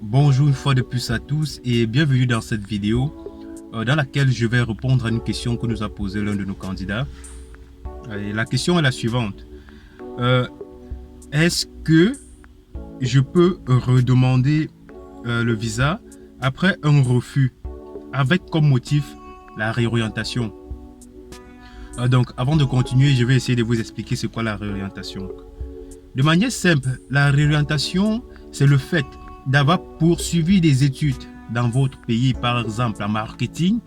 Bonjour une fois de plus à tous et bienvenue dans cette vidéo dans laquelle je vais répondre à une question que nous a posée l'un de nos candidats. Et la question est la suivante. Euh, Est-ce que je peux redemander le visa après un refus avec comme motif la réorientation? Donc avant de continuer, je vais essayer de vous expliquer c'est quoi la réorientation. De manière simple, la réorientation, c'est le fait d'avoir poursuivi des études dans votre pays, par exemple en marketing,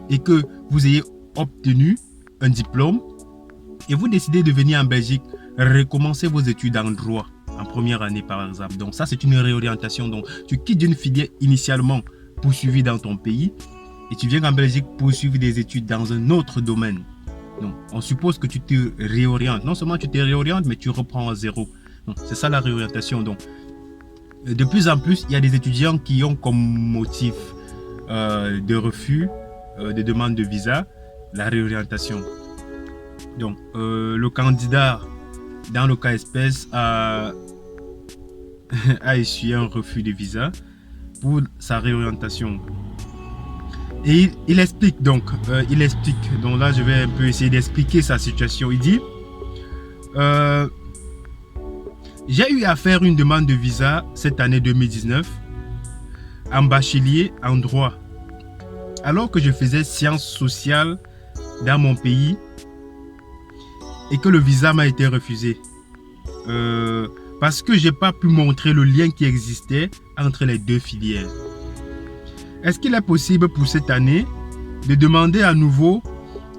et que vous ayez obtenu un diplôme, et vous décidez de venir en Belgique recommencer vos études en droit, en première année par exemple. Donc ça, c'est une réorientation. Donc tu quittes une filière initialement poursuivie dans ton pays, et tu viens en Belgique poursuivre des études dans un autre domaine. Donc, on suppose que tu te réorientes. Non seulement tu te réorientes, mais tu reprends à zéro. C'est ça la réorientation. Donc, de plus en plus, il y a des étudiants qui ont comme motif de refus de demande de visa la réorientation. Donc, le candidat, dans le cas espèce, a essuyé un refus de visa pour sa réorientation. Et il explique donc, donc là je vais un peu essayer d'expliquer sa situation. Il dit, j'ai eu à faire une demande de visa cette année 2019 en bachelier en droit, alors que je faisais sciences sociales dans mon pays et que le visa m'a été refusé. Parce que j'ai pas pu montrer le lien qui existait entre les deux filières. Est-ce qu'il est possible pour cette année de demander à nouveau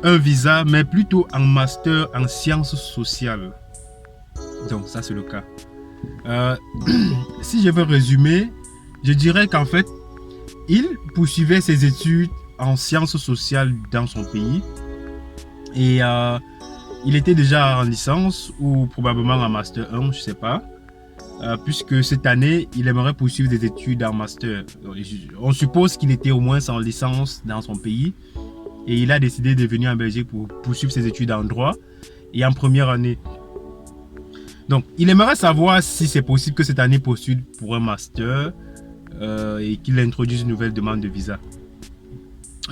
un visa, mais plutôt en master en sciences sociales? Donc ça c'est le cas. Si je veux résumer, je dirais qu'en fait, il poursuivait ses études en sciences sociales dans son pays. Et il était déjà en licence ou probablement en master 1, je ne sais pas. Puisque cette année, il aimerait poursuivre des études en master. On suppose qu'il était au moins en licence dans son pays et il a décidé de venir en Belgique pour poursuivre ses études en droit et en première année. Donc, il aimerait savoir si c'est possible que cette année poursuive pour un master et qu'il introduise une nouvelle demande de visa.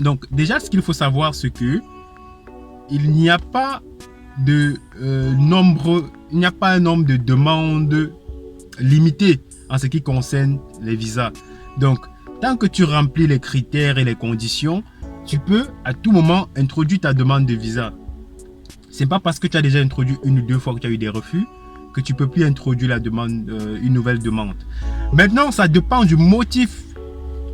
Donc, déjà, ce qu'il faut savoir, c'est que il n'y a pas de nombre, il n'y a pas un nombre de demandes limité en ce qui concerne les visas. Donc, tant que tu remplis les critères et les conditions, tu peux à tout moment introduire ta demande de visa. C'est pas parce que tu as déjà introduit une ou deux fois que tu as eu des refus que tu peux plus introduire la demande, une nouvelle demande. Maintenant, ça dépend du motif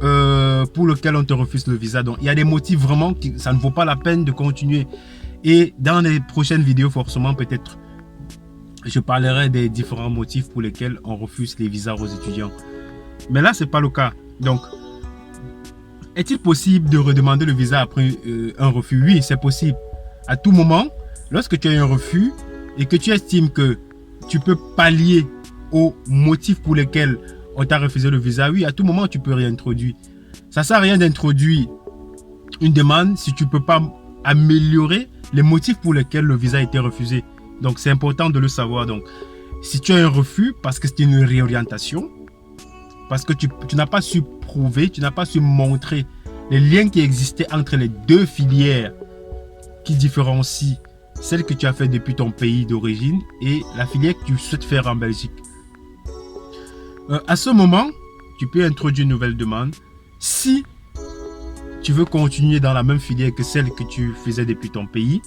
pour lequel on te refuse le visa. Donc, il y a des motifs vraiment qui ça ne vaut pas la peine de continuer. Et dans les prochaines vidéos, forcément, peut-être je parlerai des différents motifs pour lesquels on refuse les visas aux étudiants. Mais là, ce n'est pas le cas. Donc, est-il possible de redemander le visa après un refus? Oui, c'est possible. À tout moment, lorsque tu as un refus et que tu estimes que tu peux pallier aux motifs pour lesquels on t'a refusé le visa, oui, à tout moment, tu peux réintroduire. Ça ne sert à rien d'introduire une demande si tu ne peux pas améliorer les motifs pour lesquels le visa a été refusé. Donc, c'est important de le savoir. Donc, si tu as un refus parce que c'est une réorientation, parce que tu n'as pas su prouver, tu n'as pas su montrer les liens qui existaient entre les deux filières qui différencient celle que tu as fait depuis ton pays d'origine et la filière que tu souhaites faire en Belgique. À ce moment, tu peux introduire une nouvelle demande si tu veux continuer dans la même filière que celle que tu faisais depuis ton pays.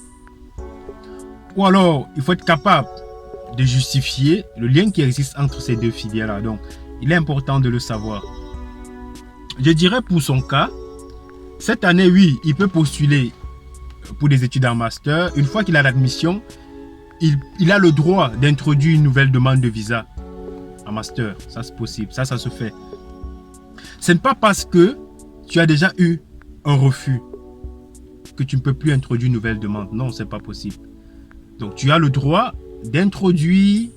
Ou alors, il faut être capable de justifier le lien qui existe entre ces deux filières-là. Donc, il est important de le savoir. Je dirais pour son cas, cette année, oui, il peut postuler pour des études en master. Une fois qu'il a l'admission, il a le droit d'introduire une nouvelle demande de visa en master. Ça, c'est possible. Ça se fait. Ce n'est pas parce que tu as déjà eu un refus que tu ne peux plus introduire une nouvelle demande. Non, ce n'est pas possible. Donc, tu as le droit d'introduire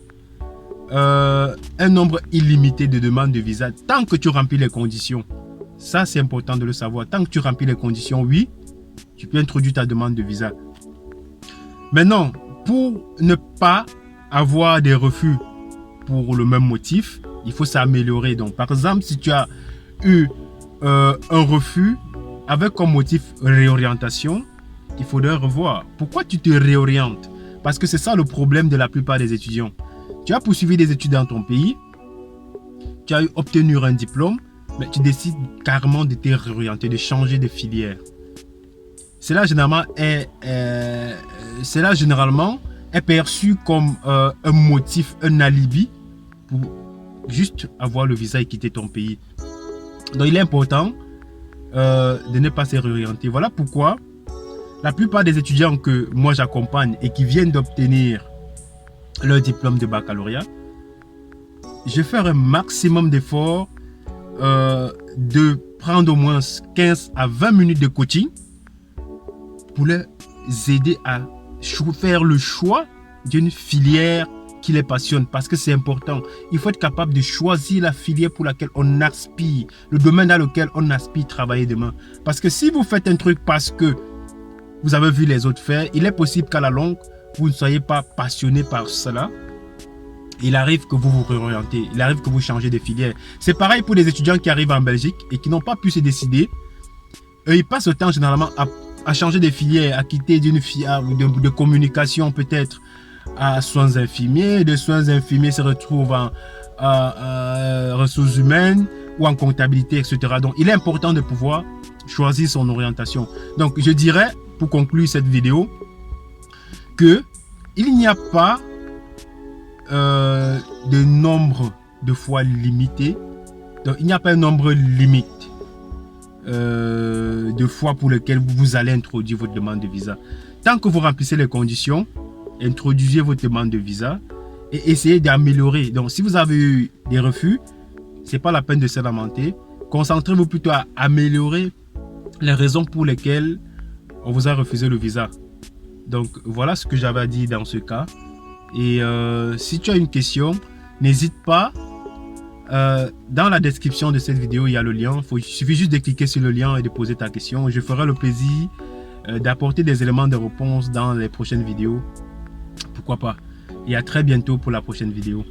un nombre illimité de demandes de visa tant que tu remplis les conditions. Ça, c'est important de le savoir. Tant que tu remplis les conditions, oui, tu peux introduire ta demande de visa. Maintenant, pour ne pas avoir des refus pour le même motif, Il faut s'améliorer. Donc, par exemple, si tu as eu un refus avec comme motif réorientation, il faudrait revoir. Pourquoi tu te réorientes? Parce que c'est ça le problème de la plupart des étudiants. Tu as poursuivi des études dans ton pays, tu as obtenu un diplôme, mais tu décides carrément de te réorienter, de changer de filière. Cela généralement est perçu comme un motif, un alibi pour juste avoir le visa et quitter ton pays. Donc il est important de ne pas se réorienter. Voilà pourquoi la plupart des étudiants que moi j'accompagne et qui viennent d'obtenir leur diplôme de baccalauréat, je fais un maximum d'efforts de prendre au moins 15 à 20 minutes de coaching pour les aider à faire le choix d'une filière qui les passionne, parce que c'est important. Il faut être capable de choisir la filière pour laquelle on aspire, le domaine dans lequel on aspire travailler demain. Parce que si vous faites un truc parce que vous avez vu les autres faire, il est possible qu'à la longue, vous ne soyez pas passionné par cela. Il arrive que vous vous réorientez, il arrive que vous changez de filière. C'est pareil pour les étudiants qui arrivent en Belgique et qui n'ont pas pu se décider. Ils passent le temps généralement à changer de filière, à quitter d'une filière de communication peut-être à soins infirmiers. De soins infirmiers se retrouvent en ressources humaines ou en comptabilité, etc. Donc, il est important de pouvoir choisir son orientation. Donc, je dirais, pour conclure cette vidéo, que il n'y a pas de nombre de fois limité. Donc, il n'y a pas un nombre limite de fois pour lesquelles vous allez introduire votre demande de visa. Tant que vous remplissez les conditions, introduisez votre demande de visa et essayez d'améliorer. Donc, si vous avez eu des refus, c'est pas la peine de se lamenter. Concentrez-vous plutôt à améliorer les raisons pour lesquelles on vous a refusé le visa. Donc, voilà ce que j'avais à dire dans ce cas. Et si tu as une question, n'hésite pas. Dans la description de cette vidéo, il y a le lien. Il suffit juste de cliquer sur le lien et de poser ta question. Je ferai le plaisir d'apporter des éléments de réponse dans les prochaines vidéos. Pourquoi pas. Et à très bientôt pour la prochaine vidéo.